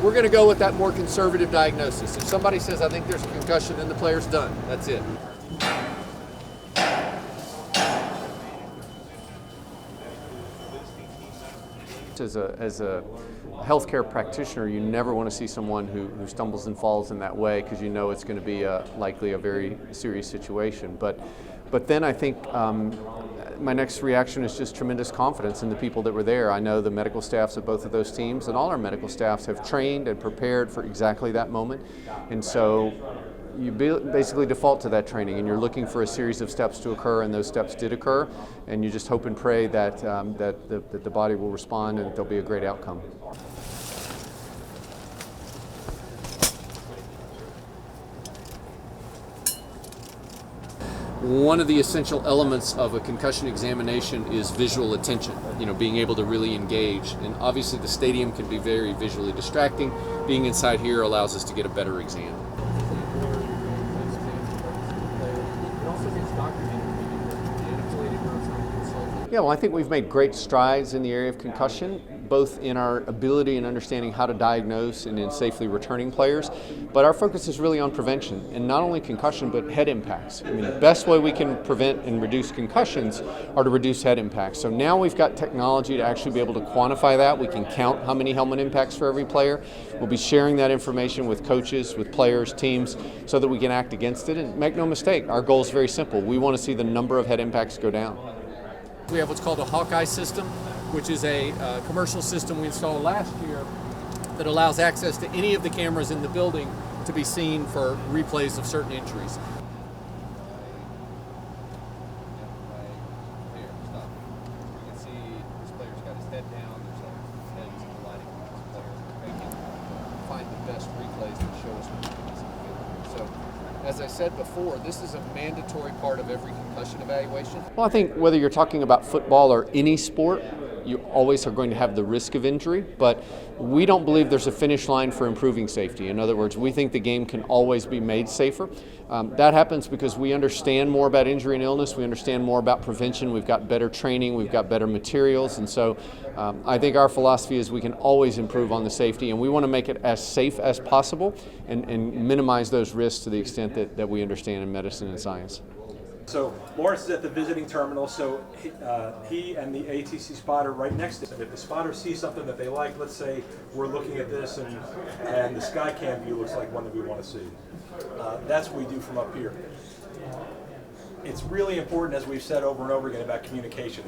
we're going to go with that more conservative diagnosis. If somebody says, I think there's a concussion, then the player's done. That's it. As a healthcare practitioner, you never want to see someone who stumbles and falls in that way, because you know it's going to be likely a very serious situation. But then I think my next reaction is just tremendous confidence in the people that were there. I know the medical staffs of both of those teams, and all our medical staffs have trained and prepared for exactly that moment. And so you basically default to that training, and you're looking for a series of steps to occur, and those steps did occur, and you just hope and pray that that the body will respond and there'll be a great outcome. One of the essential elements of a concussion examination is visual attention, being able to really engage. And obviously the stadium can be very visually distracting. Being inside here allows us to get a better exam. Yeah, well, I think we've made great strides in the area of concussion, both in our ability and understanding how to diagnose and in safely returning players. But our focus is really on prevention, and not only concussion, but head impacts. I mean, the best way we can prevent and reduce concussions are to reduce head impacts. So now we've got technology to actually be able to quantify that. We can count how many helmet impacts for every player. We'll be sharing that information with coaches, with players, teams, so that we can act against it. And make no mistake, our goal is very simple. We want to see the number of head impacts go down. We have what's called a Hawkeye system, which is a commercial system we installed last year that allows access to any of the cameras in the building to be seen for replays of certain injuries. As I said before, this is a mandatory part of every concussion evaluation. Well, I think whether you're talking about football or any sport, you always are going to have the risk of injury, but we don't believe there's a finish line for improving safety. In other words, we think the game can always be made safer. That happens because we understand more about injury and illness, we understand more about prevention, we've got better training, we've got better materials, and so I think our philosophy is we can always improve on the safety, and we want to make it as safe as possible and minimize those risks to the extent that we understand in medicine and science. So Lawrence is at the visiting terminal, so he and the ATC spotter right next to him. If the spotter sees something that they like, let's say we're looking at this and the sky cam view looks like one that we want to see. That's what we do from up here. It's really important, as we've said over and over again, about communication.